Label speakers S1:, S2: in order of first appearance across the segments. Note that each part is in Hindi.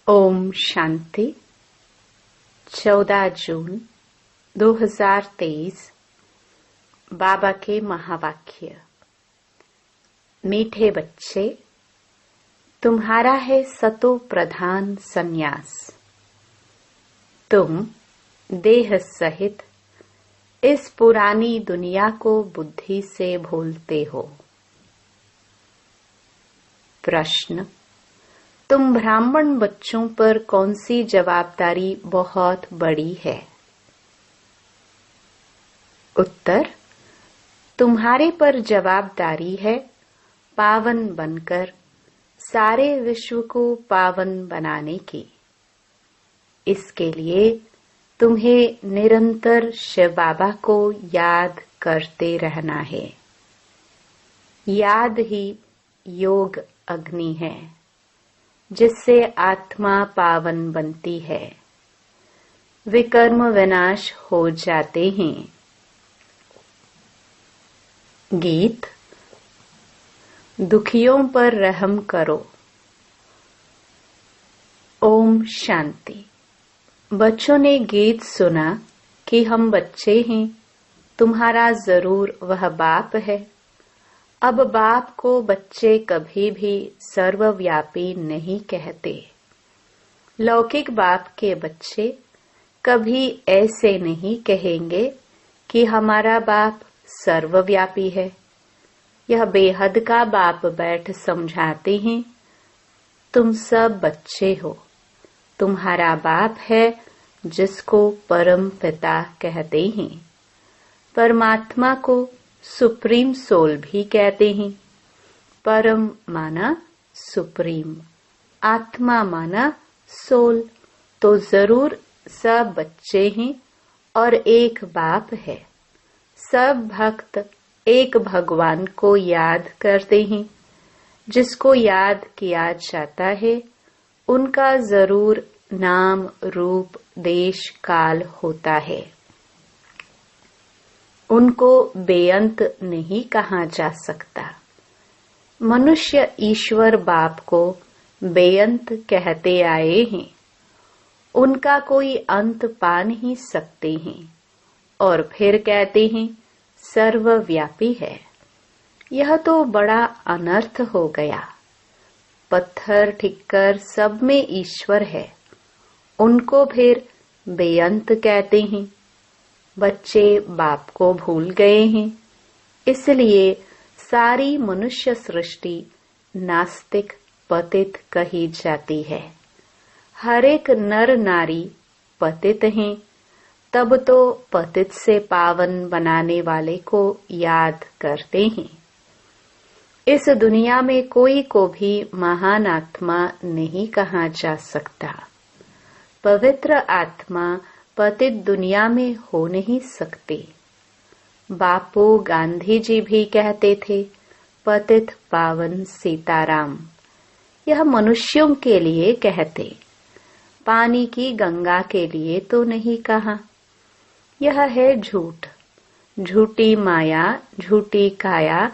S1: ओम शांति। 14 जून 2023। बाबा के महावाक्य। मीठे बच्चे, तुम्हारा है सतो प्रधान संन्यास। तुम देह सहित इस पुरानी दुनिया को बुद्धि से भूलते हो। प्रश्न: तुम ब्राह्मण बच्चों पर कौन सी जवाबदारी बहुत बड़ी है? उत्तर: तुम्हारे पर जवाबदारी है पावन बनकर सारे विश्व को पावन बनाने की। इसके लिए तुम्हें निरंतर शिव बाबा को याद करते रहना है। याद ही योग अग्नि है जिससे आत्मा पावन बनती है। विकर्म विनाश हो जाते हैं। गीत। दुखियों पर रहम करो। ओम शांति। बच्चों ने गीत सुना कि हम बच्चे हैं, तुम्हारा जरूर वह बाप है। अब बाप को बच्चे कभी भी सर्वव्यापी नहीं कहते। लौकिक बाप के बच्चे कभी ऐसे नहीं कहेंगे कि हमारा बाप सर्वव्यापी है। यह बेहद का बाप बैठ समझाते हैं, तुम सब बच्चे हो। तुम्हारा बाप है जिसको परम पिता कहते हैं। परमात्मा को सुप्रीम सोल भी कहते हैं। परम माना सुप्रीम, आत्मा माना सोल। तो जरूर सब बच्चे हैं और एक बाप है। सब भक्त एक भगवान को याद करते हैं। जिसको याद किया जाता है उनका जरूर नाम रूप देश काल होता है। उनको बेअंत नहीं कहा जा सकता। मनुष्य ईश्वर बाप को बेअंत कहते आए हैं। उनका कोई अंत पा नहीं सकते हैं और फिर कहते हैं सर्वव्यापी है। यह तो बड़ा अनर्थ हो गया। पत्थर ठिक्कर सब में ईश्वर है, उनको फिर बेअंत कहते हैं। बच्चे बाप को भूल गए हैं, इसलिए सारी मनुष्य सृष्टि नास्तिक पतित कही जाती है। हर एक नर नारी पतित हैं, तब तो पतित से पावन बनाने वाले को याद करते हैं। इस दुनिया में कोई को भी महान आत्मा नहीं कहा जा सकता। पवित्र आत्मा पतित दुनिया में हो नहीं सकते। बापू गांधी जी भी कहते थे, पतित पावन सीताराम। यह मनुष्यों के लिए कहते, पानी की गंगा के लिए तो नहीं कहा। यह है झूठ, झूठी माया, झूठी काया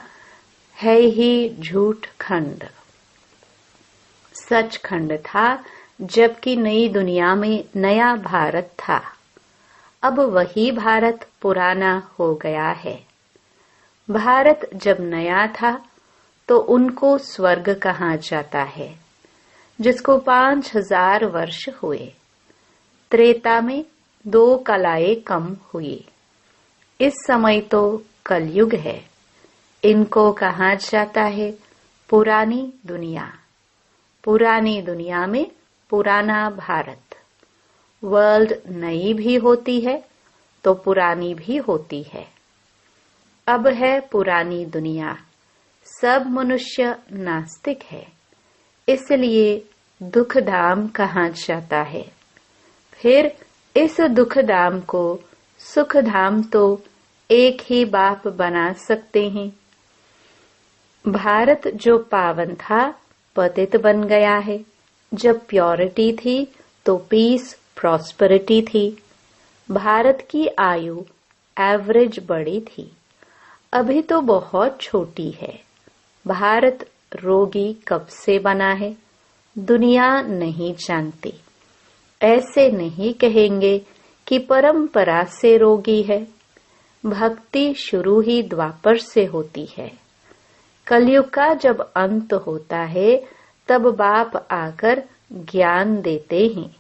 S1: है ही झूठ खंड। सच खंड था जबकि नई दुनिया में नया भारत था। अब वही भारत पुराना हो गया है। भारत जब नया था तो उनको स्वर्ग कहा जाता है, जिसको 5000 वर्ष हुए। त्रेता में 2 कलाएं कम हुई। इस समय तो कलयुग है। इनको कहा जाता है पुरानी दुनिया। पुरानी दुनिया में पुराना भारत। वर्ल्ड नई भी होती है तो पुरानी भी होती है। अब है पुरानी दुनिया। सब मनुष्य नास्तिक है, इसलिए दुख धाम कहा जाता है। फिर इस दुख धाम को सुख धाम तो एक ही बाप बना सकते हैं। भारत जो पावन था पतित बन गया है। जब प्योरिटी थी तो पीस प्रॉस्पेरिटी थी। भारत की आयु एवरेज बड़ी थी, अभी तो बहुत छोटी है। भारत रोगी कब से बना है? दुनिया नहीं जानती। ऐसे नहीं कहेंगे कि परंपरा से रोगी है। भक्ति शुरू ही द्वापर से होती है। कलयुग का जब अंत होता है तब बाप आकर ज्ञान देते हैं।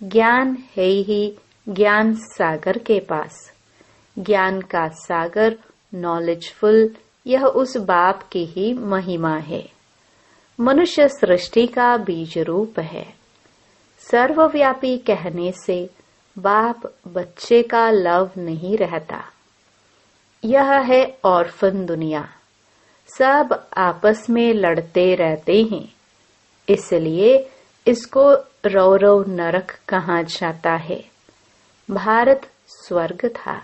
S1: ज्ञान है ही ज्ञान सागर के पास। ज्ञान का सागर नॉलेजफुल, यह उस बाप की ही महिमा है। मनुष्य सृष्टि का बीज रूप है। सर्वव्यापी कहने से बाप बच्चे का लव नहीं रहता। यह है ऑर्फन दुनिया। सब आपस में लड़ते रहते हैं, इसलिए इसको रौरव नरक कहा जाता है। भारत स्वर्ग था,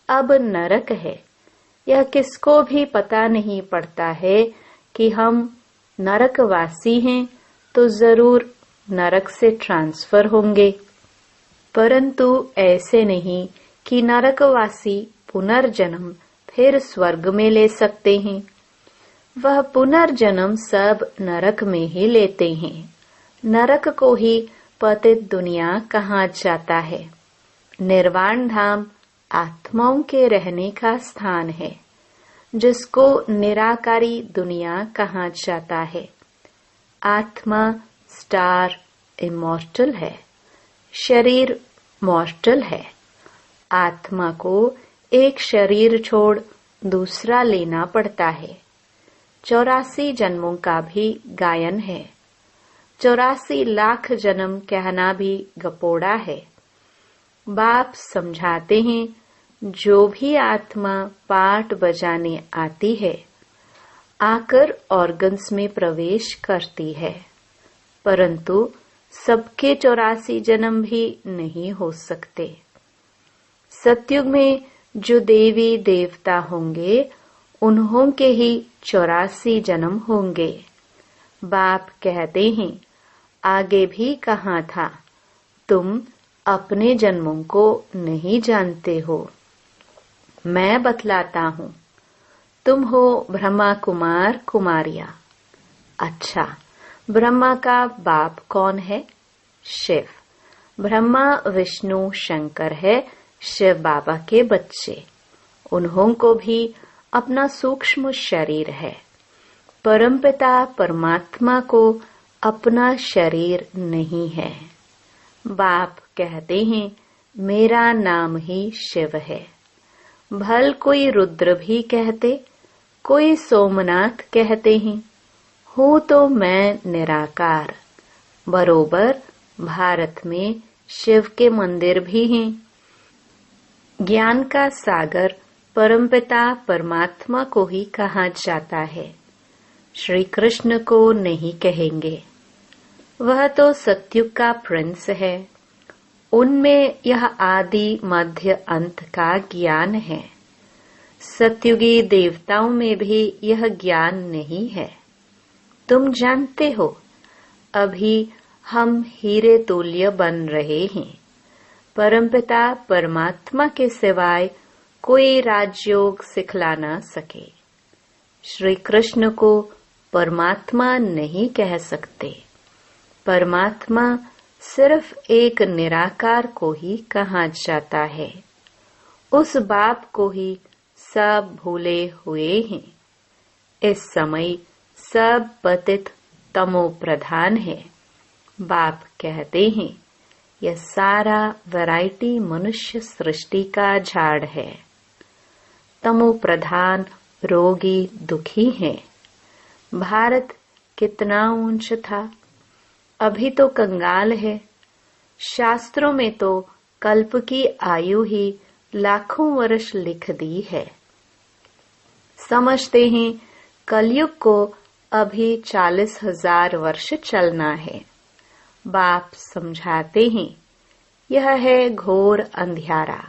S1: अब नरक है। यह किसको भी पता नहीं पड़ता है कि हम नरकवासी हैं तो जरूर नरक से ट्रांसफर होंगे, परंतु ऐसे नहीं कि नरकवासी पुनर्जन्म फिर स्वर्ग में ले सकते हैं। वह पुनर्जन्म सब नरक में ही लेते हैं। नरक को ही पतित दुनिया कहा जाता है। निर्वाण धाम आत्माओं के रहने का स्थान है, जिसको निराकारी दुनिया कहा जाता है। आत्मा स्टार इमॉर्टल है, शरीर मॉर्टल है। आत्मा को एक शरीर छोड़ दूसरा लेना पड़ता है। 84 जन्मों का भी गायन है। 84 लाख जन्म कहना भी गपोड़ा है। बाप समझाते हैं, जो भी आत्मा पाठ बजाने आती है आकर ऑर्गन्स में प्रवेश करती है, परंतु सबके 84 जन्म भी नहीं हो सकते। सतयुग में जो देवी देवता होंगे उन्हों के ही 84 जन्म होंगे। बाप कहते हैं, आगे भी कहा था, तुम अपने जन्मों को नहीं जानते हो, मैं बतलाता हूँ। तुम हो ब्रह्मा कुमार कुमारियाँ। अच्छा, ब्रह्मा का बाप कौन है? शिव। ब्रह्मा विष्णु शंकर है शिव बाबा के बच्चे। उन्हों को भी अपना सूक्ष्म शरीर है। परमपिता परमात्मा को अपना शरीर नहीं है। बाप कहते हैं, मेरा नाम ही शिव है। भल कोई रुद्र भी कहते, कोई सोमनाथ कहते हैं, हूँ तो मैं निराकार। बरोबर भारत में शिव के मंदिर भी हैं। ज्ञान का सागर परमपिता परमात्मा को ही कहा जाता है। श्री कृष्ण को नहीं कहेंगे, वह तो सतयुग का प्रिंस है। उनमें यह आदि मध्य अंत का ज्ञान है। सतयुगी देवताओं में भी यह ज्ञान नहीं है। तुम जानते हो, अभी हम हीरे तुल्य बन रहे हैं। परमपिता परमात्मा के सिवाय कोई राजयोग सिखला न सके। श्री कृष्ण को परमात्मा नहीं कह सकते। परमात्मा सिर्फ एक निराकार को ही कहा जाता है। उस बाप को ही सब भूले हुए हैं। इस समय सब पतित तमो प्रधान है। बाप कहते हैं, यह सारा वैरायटी मनुष्य सृष्टि का झाड़ है। तमो प्रधान रोगी दुखी है। भारत कितना ऊंच था, अभी तो कंगाल है। शास्त्रों में तो कल्प की आयु ही लाखों वर्ष लिख दी है। समझते हैं कलयुग को अभी 40,000 वर्ष चलना है। बाप समझाते हैं, यह है घोर अंधियारा।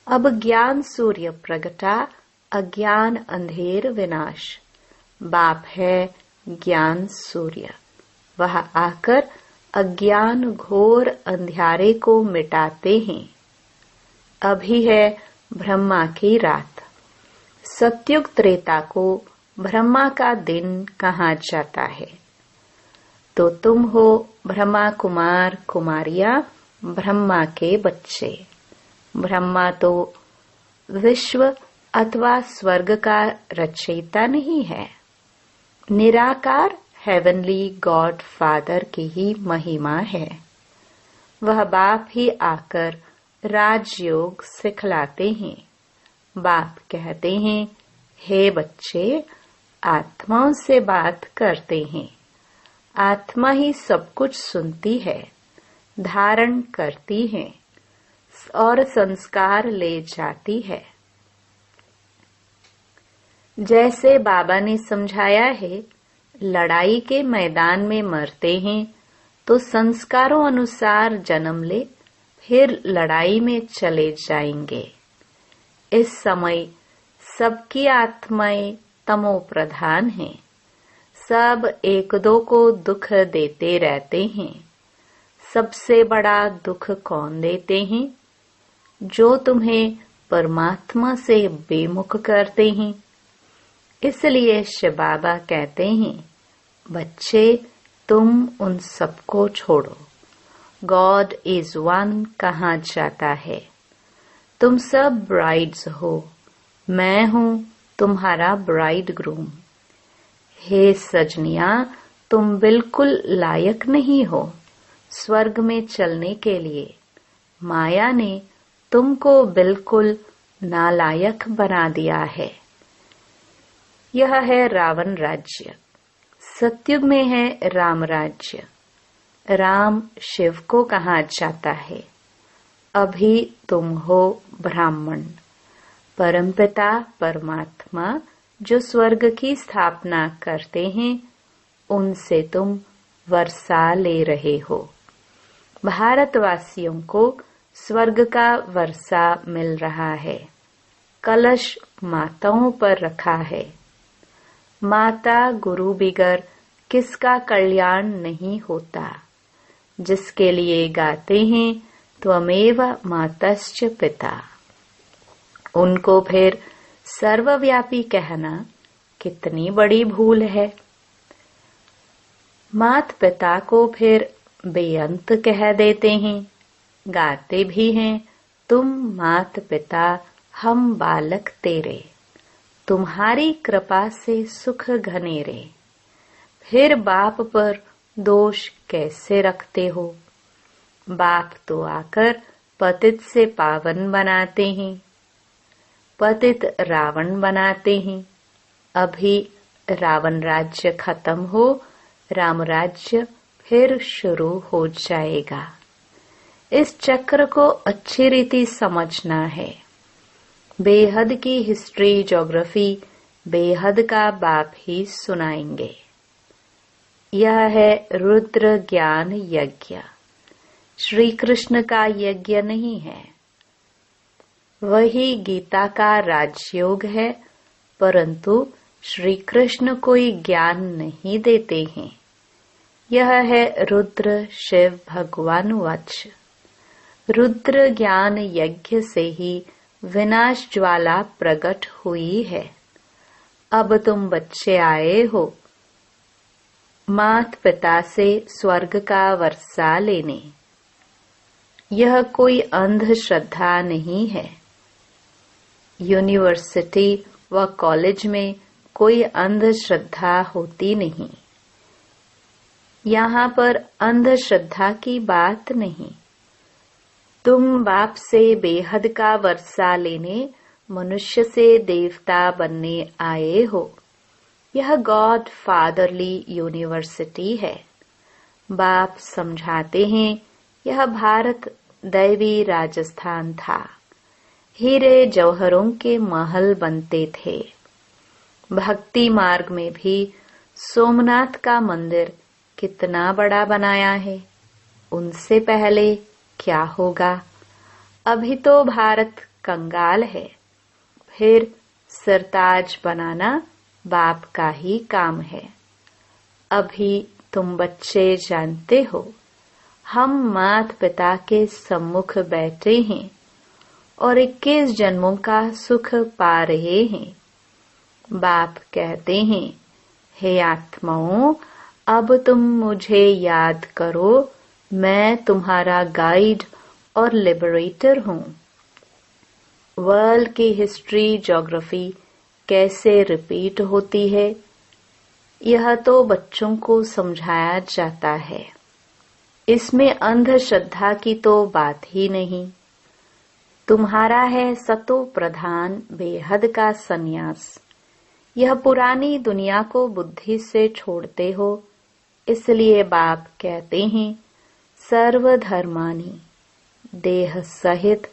S1: अब ज्ञान सूर्य प्रगटा, अज्ञान अंधेर विनाश। बाप है ज्ञान सूर्य, वह आकर अज्ञान घोर अंधियारे को मिटाते हैं। अभी है ब्रह्मा की रात। सतयुग त्रेता को ब्रह्मा का दिन कहा जाता है। तो तुम हो ब्रह्मा कुमार कुमारियां, ब्रह्मा के बच्चे। ब्रह्मा तो विश्व अथवा स्वर्ग का रचयिता नहीं है। निराकार हेवनली गॉड फादर की ही महिमा है। वह बाप ही आकर राजयोग सिखलाते हैं। बाप कहते हैं, हे बच्चे, आत्माओं से बात करते हैं। आत्मा ही सब कुछ सुनती है, धारण करती है और संस्कार ले जाती है। जैसे बाबा ने समझाया है, लड़ाई के मैदान में मरते हैं तो संस्कारों अनुसार जन्म ले, फिर लड़ाई में चले जाएंगे। इस समय सबकी आत्माएं तमो प्रधान हैं। सब एक दो को दुख देते रहते हैं। सबसे बड़ा दुख कौन देते हैं? जो तुम्हें परमात्मा से बेमुख करते हैं। इसलिए शिव बाबा कहते हैं, बच्चे, तुम उन सबको छोड़ो। गॉड इज वन कहा जाता है। तुम सब ब्राइड्स हो। मैं हूँ तुम्हारा ब्राइड ग्रूम। हे सजनिया, तुम बिल्कुल लायक नहीं हो स्वर्ग में चलने के लिए। माया ने तुमको बिल्कुल नालायक बना दिया है। यह है रावण राज्य। सतयुग में है राम राज्य। राम शिव को कहा जाता है। अभी तुम हो ब्राह्मण। परमपिता परमात्मा जो स्वर्ग की स्थापना करते हैं, उनसे तुम वर्षा ले रहे हो। भारतवासियों को स्वर्ग का वर्षा मिल रहा है। कलश माताओं पर रखा है। माता गुरु बिगर किसका कल्याण नहीं होता। जिसके लिए गाते हैं, त्वमेव मातश्च पिता। उनको फिर सर्वव्यापी कहना कितनी बड़ी भूल है। मात पिता को फिर बेअंत कह देते हैं। गाते भी हैं, तुम मात पिता हम बालक तेरे। तुम्हारी कृपा से सुख घनेरे। फिर बाप पर दोष कैसे रखते हो? बाप तो आकर पतित से पावन बनाते हैं। पतित रावण बनाते हैं। अभी रावण राज्य खत्म हो, राम राज्य फिर शुरू हो जाएगा। इस चक्र को अच्छी रीति समझना है। बेहद की हिस्ट्री ज्योग्राफी बेहद का बाप ही सुनाएंगे। यह है रुद्र ज्ञान यज्ञ। श्री कृष्ण का यज्ञ नहीं है। वही गीता का राजयोग है, परंतु श्री कृष्ण कोई ज्ञान नहीं देते हैं। यह है रुद्र शिव भगवान वच। रुद्र ज्ञान यज्ञ से ही विनाश ज्वाला प्रकट हुई है। अब तुम बच्चे आए हो मात पिता से स्वर्ग का वर्षा लेने। यह कोई अंधश्रद्धा नहीं है। यूनिवर्सिटी व कॉलेज में कोई अंधश्रद्धा होती नहीं। यहाँ पर अंधश्रद्धा की बात नहीं। तुम बाप से बेहद का वर्षा लेने मनुष्य से देवता बनने आए हो। यह गॉड फादरली यूनिवर्सिटी है। बाप समझाते हैं, यह भारत दैवी राजस्थान था। हीरे जौहरों के महल बनते थे। भक्ति मार्ग में भी सोमनाथ का मंदिर कितना बड़ा बनाया है। उनसे पहले क्या होगा? अभी तो भारत कंगाल है। फिर सरताज बनाना बाप का ही काम है। अभी तुम बच्चे जानते हो, हम मात पिता के सम्मुख बैठे हैं और 21 जन्मों का सुख पा रहे हैं। बाप कहते हैं, हे आत्माओं, अब तुम मुझे याद करो, मैं तुम्हारा गाइड और लिबरेटर हूँ। वर्ल्ड की हिस्ट्री, ज्योग्राफी कैसे रिपीट होती है, यह तो बच्चों को समझाया जाता है। इसमें अंधश्रद्धा की तो बात ही नहीं। तुम्हारा है सतो प्रधान बेहद का संन्यास। यह पुरानी दुनिया को बुद्धि से छोड़ते हो, इसलिए बाप कहते हैं सर्वधर्मानी, देह सहित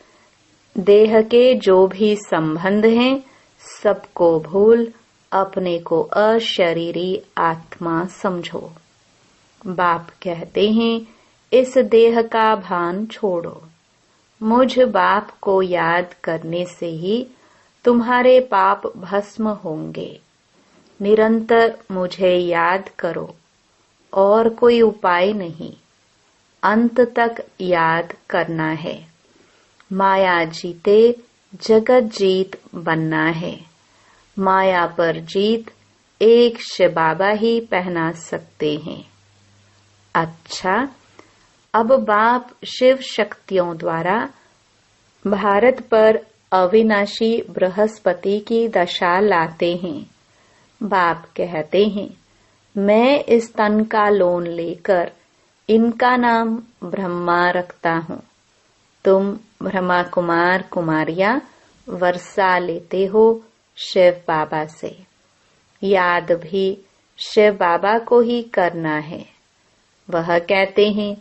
S1: देह के जो भी संबंध हैं सबको भूल अपने को अशरीरी आत्मा समझो। बाप कहते हैं इस देह का भान छोड़ो। मुझ बाप को याद करने से ही तुम्हारे पाप भस्म होंगे। निरंतर मुझे याद करो, और कोई उपाय नहीं, अंत तक याद करना है। माया जीते जगत जीत बनना है। माया पर जीत एक शिव बाबा ही पहना सकते हैं। अच्छा, अब बाप शिव शक्तियों द्वारा भारत पर अविनाशी बृहस्पति की दशा लाते हैं। बाप कहते हैं मैं इस तन का लोन लेकर इनका नाम ब्रह्मा रखता हूँ। तुम ब्रह्मा कुमार कुमारियां वर्षा लेते हो शिव बाबा से। याद भी शिव बाबा को ही करना है। वह कहते हैं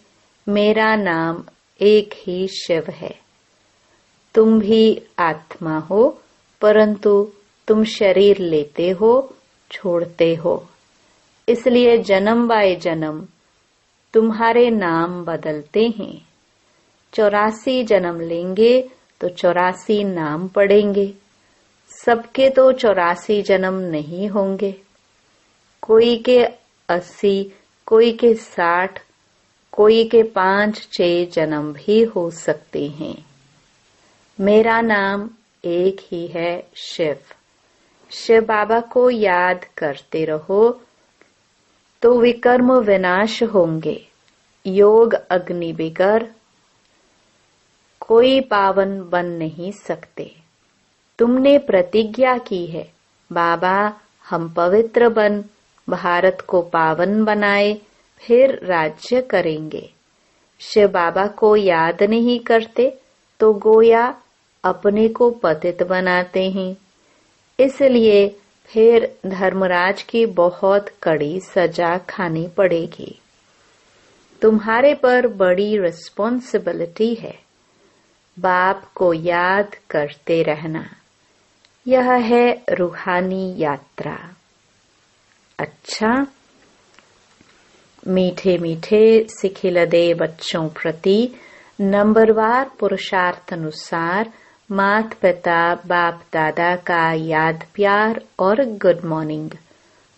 S1: मेरा नाम एक ही शिव है। तुम भी आत्मा हो, परंतु तुम शरीर लेते हो, छोड़ते हो, इसलिए जन्म बाय जन्म तुम्हारे नाम बदलते हैं। 84 जन्म लेंगे तो 84 नाम पड़ेंगे। सबके तो 84 जन्म नहीं होंगे। कोई के 80, कोई के 60, कोई के 5-6 जन्म भी हो सकते हैं। मेरा नाम एक ही है, शिव। शिव बाबा को याद करते रहो तो विकर्म विनाश होंगे। योग अग्नि बिगर कोई पावन बन नहीं सकते। तुमने प्रतिज्ञा की है बाबा हम पवित्र बन भारत को पावन बनाए, फिर राज्य करेंगे। शिव बाबा को याद नहीं करते तो गोया अपने को पतित बनाते हैं। इसलिए फिर धर्मराज की बहुत कड़ी सजा खानी पड़ेगी। तुम्हारे पर बड़ी रिस्पॉन्सिबिलिटी है। बाप को याद करते रहना। यह है रूहानी यात्रा। अच्छा, मीठे मीठे सिखिलदे बच्चों प्रति नंबरवार पुरुषार्थ अनुसार माता पिता बाप दादा का याद प्यार और गुड मॉर्निंग।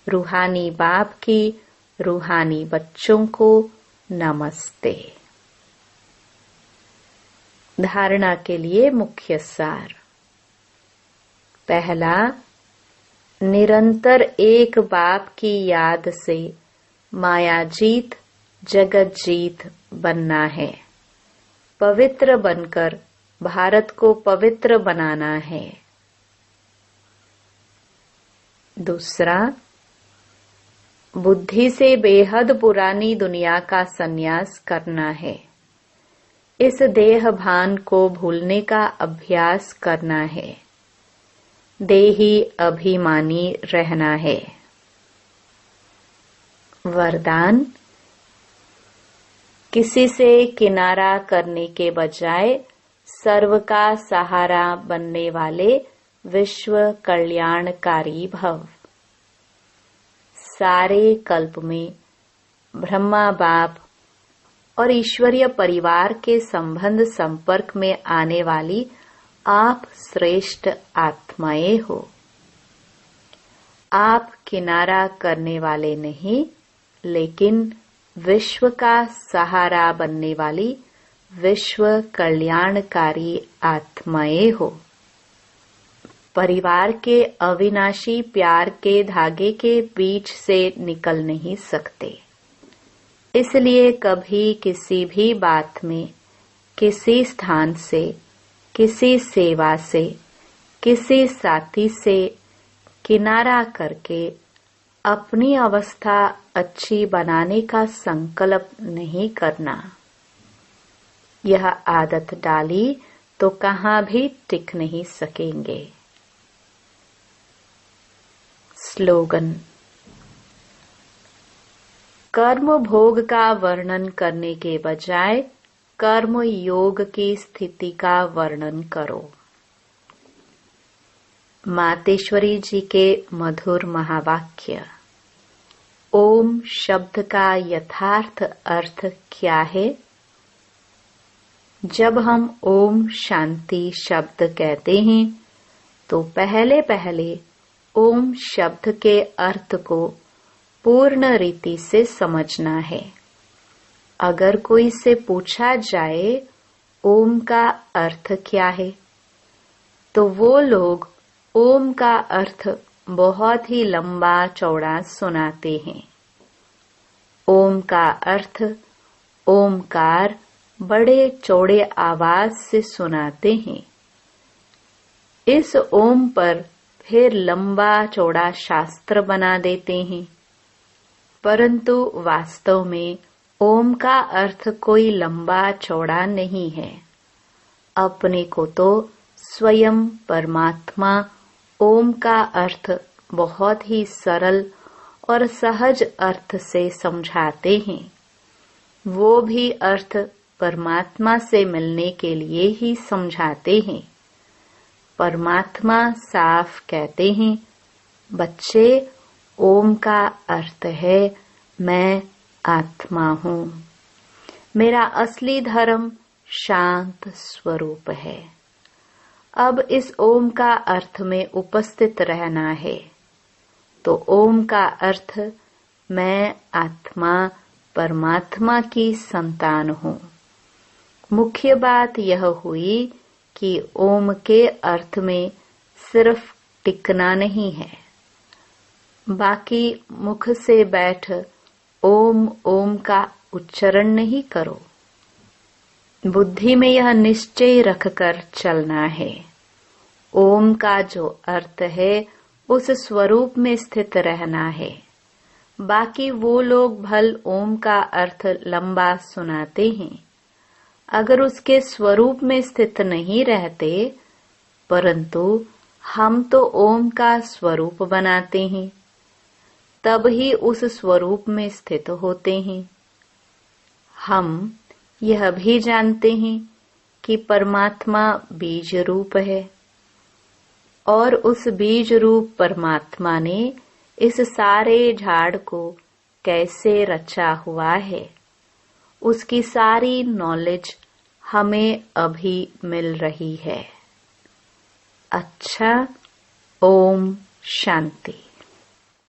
S1: रूहानी बाप की रूहानी बच्चों को नमस्ते। धारणा के लिए मुख्य सार। पहला, निरंतर एक बाप की याद से माया जीत जगत जीत बनना है। पवित्र बनकर भारत को पवित्र बनाना है। दूसरा, बुद्धि से बेहद पुरानी दुनिया का संन्यास करना है। इस देह भान को भूलने का अभ्यास करना है। देही अभिमानी रहना है। वरदान, किसी से किनारा करने के बजाय सर्व का सहारा बनने वाले विश्व कल्याणकारी भव। सारे कल्प में ब्रह्मा बाप और ईश्वरीय परिवार के संबंध संपर्क में आने वाली आप श्रेष्ठ आत्माएं हो। आप किनारा करने वाले नहीं, लेकिन विश्व का सहारा बनने वाली विश्व कल्याणकारी आत्माएं हो। परिवार के अविनाशी प्यार के धागे के बीच से निकल नहीं सकते। इसलिए कभी किसी भी बात में, किसी स्थान से, किसी सेवा से, किसी साथी से किनारा करके अपनी अवस्था अच्छी बनाने का संकल्प नहीं करना। यह आदत डाली तो कहाँ भी टिक नहीं सकेंगे। स्लोगन: कर्म भोग का वर्णन करने के बजाय कर्म योग की स्थिति का वर्णन करो। मातेश्वरी जी के मधुर महावाक्य। ओम शब्द का यथार्थ अर्थ क्या है? जब हम ओम शांति शब्द कहते हैं तो पहले पहले ओम शब्द के अर्थ को पूर्ण रीति से समझना है। अगर कोई से पूछा जाए ओम का अर्थ क्या है, तो वो लोग ओम का अर्थ बहुत ही लंबा चौड़ा सुनाते हैं। ओम का अर्थ ओमकार बड़े चौड़े आवाज से सुनाते हैं। इस ओम पर फिर लंबा चौड़ा शास्त्र बना देते हैं, परंतु वास्तव में ओम का अर्थ कोई लंबा चौड़ा नहीं है। अपने को तो स्वयं परमात्मा ओम का अर्थ बहुत ही सरल और सहज अर्थ से समझाते हैं। वो भी अर्थ परमात्मा से मिलने के लिए ही समझाते हैं। परमात्मा साफ कहते हैं, बच्चे, ओम का अर्थ है मैं आत्मा हूँ। मेरा असली धर्म शांत स्वरूप है। अब इस ओम का अर्थ में उपस्थित रहना है। तो ओम का अर्थ मैं आत्मा परमात्मा की संतान हूँ। मुख्य बात यह हुई कि ओम के अर्थ में सिर्फ टिकना नहीं है, बाकी मुख से बैठ ओम ओम का उच्चारण नहीं करो। बुद्धि में यह निश्चय रखकर चलना है। ओम का जो अर्थ है उस स्वरूप में स्थित रहना है। बाकी वो लोग भल ओम का अर्थ लंबा सुनाते हैं, अगर उसके स्वरूप में स्थित नहीं रहते, परंतु हम तो ओम का स्वरूप बनाते हैं, तब ही उस स्वरूप में स्थित होते हैं। हम यह भी जानते हैं कि परमात्मा बीज रूप है और उस बीज रूप परमात्मा ने इस सारे झाड़ को कैसे रचा हुआ है, उसकी सारी नॉलेज हमें अभी मिल रही है। अच्छा, ओम शांति।